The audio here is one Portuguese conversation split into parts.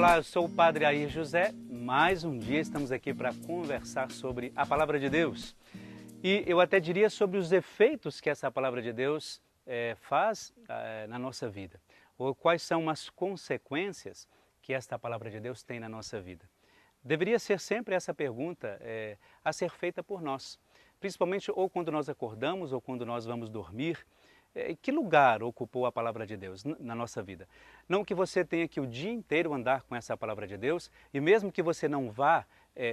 Olá, eu sou o Padre Air José. Mais um dia estamos aqui para conversar sobre a Palavra de Deus. E eu até diria sobre os efeitos que essa Palavra de Deus faz na nossa vida. Ou quais são as consequências que esta Palavra de Deus tem na nossa vida. Deveria ser sempre essa pergunta a ser feita por nós. Principalmente ou quando nós acordamos ou quando nós vamos dormir. Que lugar ocupou a Palavra de Deus na nossa vida? Não que você tenha que o dia inteiro andar com essa Palavra de Deus e mesmo que você não vá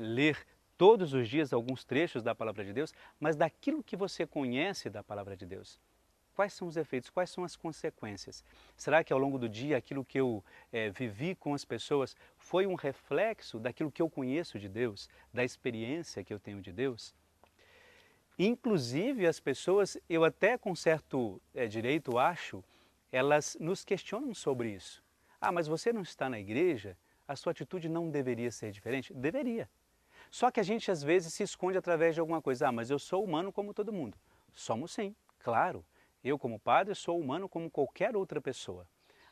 ler todos os dias alguns trechos da Palavra de Deus, mas daquilo que você conhece da Palavra de Deus. Quais são os efeitos? Quais são as consequências? Será que ao longo do dia aquilo que eu vivi com as pessoas foi um reflexo daquilo que eu conheço de Deus, da experiência que eu tenho de Deus? Inclusive as pessoas, eu até com certo direito acho, elas nos questionam sobre isso. Ah, mas você não está na igreja? A sua atitude não deveria ser diferente? Deveria. Só que a gente às vezes se esconde através de alguma coisa. Ah, mas eu sou humano como todo mundo. Somos sim, claro. Eu como padre sou humano como qualquer outra pessoa.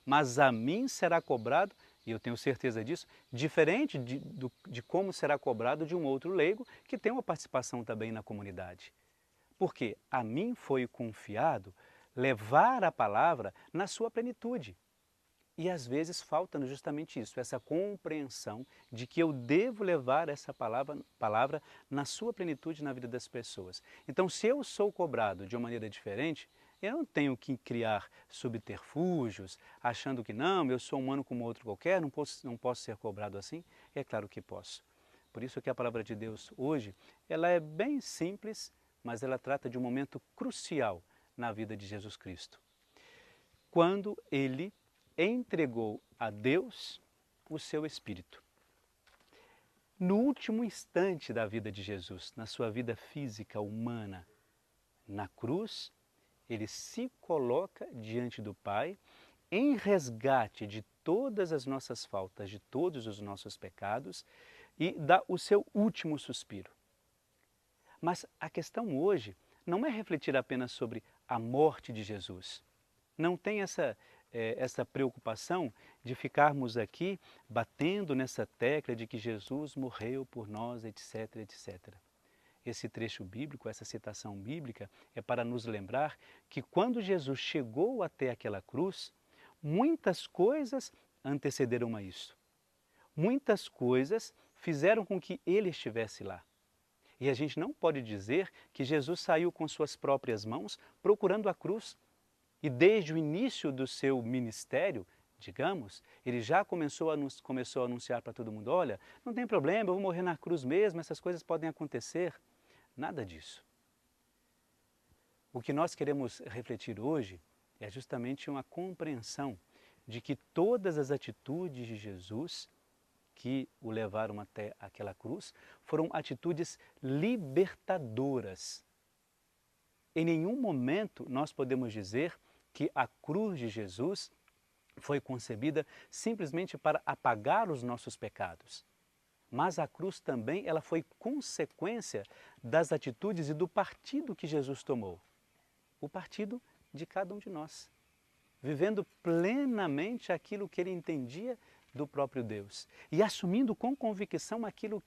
Mas a mim será cobrado, e eu tenho certeza disso, diferente de como será cobrado de um outro leigo que tem uma participação também na comunidade. Porque a mim foi confiado levar a palavra na sua plenitude. E às vezes falta-nos justamente isso, essa compreensão de que eu devo levar essa palavra na sua plenitude na vida das pessoas. Então, se eu sou cobrado de uma maneira diferente, eu não tenho que criar subterfúgios, achando que não, eu sou humano como outro qualquer, não posso ser cobrado assim. É claro que posso. Por isso que a palavra de Deus hoje, ela é bem simples, mas ela trata de um momento crucial na vida de Jesus Cristo. Quando ele entregou a Deus o seu Espírito. No último instante da vida de Jesus, na sua vida física, humana, na cruz, ele se coloca diante do Pai em resgate de todas as nossas faltas, de todos os nossos pecados e dá o seu último suspiro. Mas a questão hoje não é refletir apenas sobre a morte de Jesus. Não tem essa preocupação de ficarmos aqui batendo nessa tecla de que Jesus morreu por nós, etc, etc. Esse trecho bíblico, essa citação bíblica, é para nos lembrar que quando Jesus chegou até aquela cruz, muitas coisas antecederam a isso. Muitas coisas fizeram com que ele estivesse lá. E a gente não pode dizer que Jesus saiu com suas próprias mãos procurando a cruz. E desde o início do seu ministério, digamos, ele já começou a anunciar para todo mundo, olha, não tem problema, eu vou morrer na cruz mesmo, essas coisas podem acontecer. Nada disso. O que nós queremos refletir hoje é justamente uma compreensão de que todas as atitudes de Jesus que o levaram até aquela cruz foram atitudes libertadoras. Em nenhum momento nós podemos dizer que a cruz de Jesus foi concebida simplesmente para apagar os nossos pecados. Mas a cruz também ela foi consequência das atitudes e do partido que Jesus tomou. O partido de cada um de nós. Vivendo plenamente aquilo que ele entendia do próprio Deus. E assumindo com convicção aquilo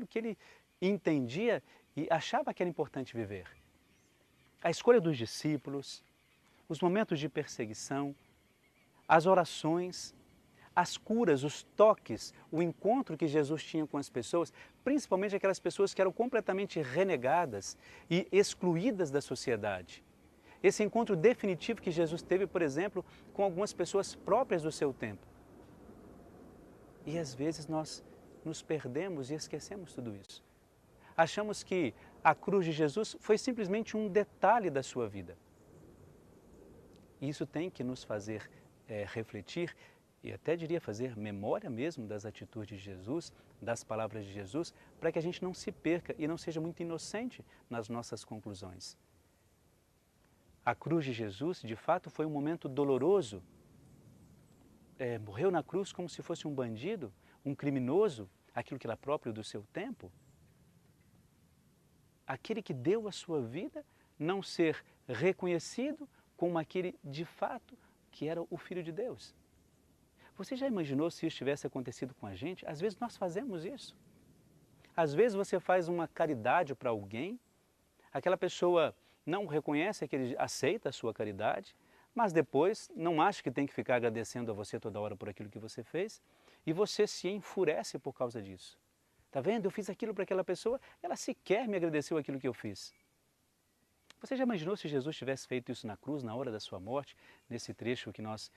que ele entendia e achava que era importante viver. A escolha dos discípulos, os momentos de perseguição, as orações, as curas, os toques, o encontro que Jesus tinha com as pessoas, principalmente aquelas pessoas que eram completamente renegadas e excluídas da sociedade. Esse encontro definitivo que Jesus teve, por exemplo, com algumas pessoas próprias do seu tempo. E às vezes nós nos perdemos e esquecemos tudo isso. Achamos que a cruz de Jesus foi simplesmente um detalhe da sua vida. Isso tem que nos fazer refletir e até diria fazer memória mesmo das atitudes de Jesus, das palavras de Jesus, para que a gente não se perca e não seja muito inocente nas nossas conclusões. A cruz de Jesus, de fato, foi um momento doloroso. Morreu na cruz como se fosse um bandido, um criminoso, aquilo que era próprio do seu tempo. Aquele que deu a sua vida não ser reconhecido como aquele de fato que era o Filho de Deus. Você já imaginou se isso tivesse acontecido com a gente? Às vezes nós fazemos isso. Às vezes você faz uma caridade para alguém, aquela pessoa não reconhece que ele aceita a sua caridade, mas depois não acha que tem que ficar agradecendo a você toda hora por aquilo que você fez, e você se enfurece por causa disso. Está vendo? Eu fiz aquilo para aquela pessoa, ela sequer me agradeceu aquilo que eu fiz. Você já imaginou se Jesus tivesse feito isso na cruz, na hora da sua morte, nesse trecho que nós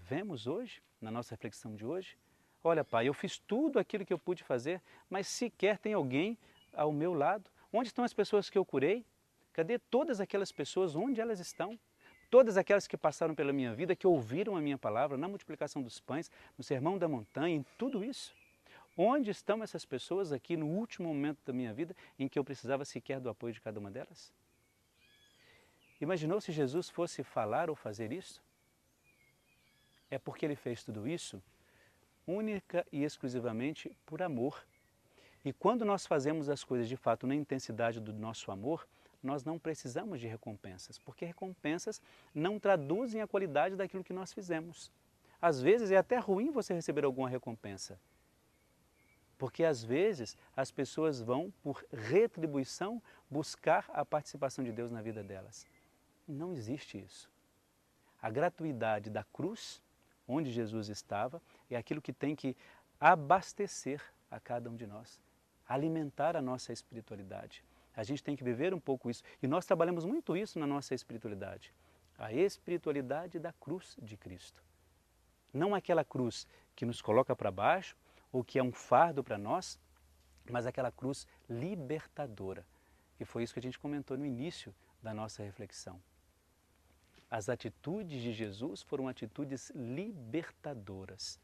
vemos hoje, na nossa reflexão de hoje? Olha, Pai, eu fiz tudo aquilo que eu pude fazer, mas sequer tem alguém ao meu lado. Onde estão as pessoas que eu curei? Cadê todas aquelas pessoas? Onde elas estão? Todas aquelas que passaram pela minha vida, que ouviram a minha palavra, na multiplicação dos pães, no sermão da montanha, em tudo isso. Onde estão essas pessoas aqui no último momento da minha vida em que eu precisava sequer do apoio de cada uma delas? Imaginou se Jesus fosse falar ou fazer isso? É porque ele fez tudo isso única e exclusivamente por amor. E quando nós fazemos as coisas de fato na intensidade do nosso amor, nós não precisamos de recompensas, porque recompensas não traduzem a qualidade daquilo que nós fizemos. Às vezes é até ruim você receber alguma recompensa, porque às vezes as pessoas vão, por retribuição, buscar a participação de Deus na vida delas. Não existe isso. A gratuidade da cruz, onde Jesus estava, é aquilo que tem que abastecer a cada um de nós, alimentar a nossa espiritualidade. A gente tem que viver um pouco isso. E nós trabalhamos muito isso na nossa espiritualidade. A espiritualidade da cruz de Cristo. Não aquela cruz que nos coloca para baixo ou que é um fardo para nós, mas aquela cruz libertadora. E foi isso que a gente comentou no início da nossa reflexão. As atitudes de Jesus foram atitudes libertadoras.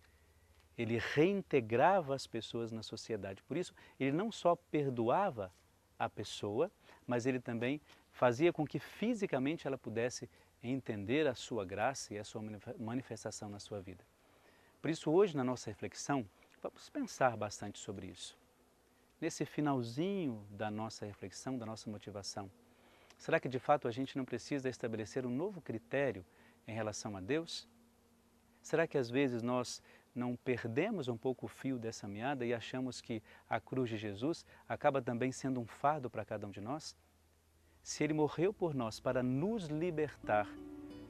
Ele reintegrava as pessoas na sociedade. Por isso, ele não só perdoava a pessoa, mas ele também fazia com que fisicamente ela pudesse entender a sua graça e a sua manifestação na sua vida. Por isso, hoje, na nossa reflexão, vamos pensar bastante sobre isso. Nesse finalzinho da nossa reflexão, da nossa motivação, será que de fato a gente não precisa estabelecer um novo critério em relação a Deus? Será que às vezes nós não perdemos um pouco o fio dessa meada e achamos que a cruz de Jesus acaba também sendo um fardo para cada um de nós? Se Ele morreu por nós para nos libertar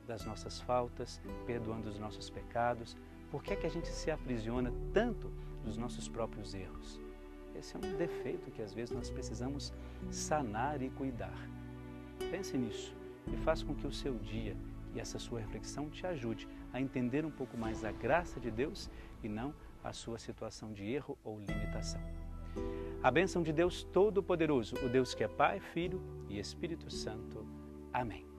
das nossas faltas, perdoando os nossos pecados, por que é que a gente se aprisiona tanto dos nossos próprios erros? Esse é um defeito que às vezes nós precisamos sanar e cuidar. Pense nisso e faça com que o seu dia e essa sua reflexão te ajude a entender um pouco mais a graça de Deus e não a sua situação de erro ou limitação. A bênção de Deus Todo-Poderoso, o Deus que é Pai, Filho e Espírito Santo. Amém.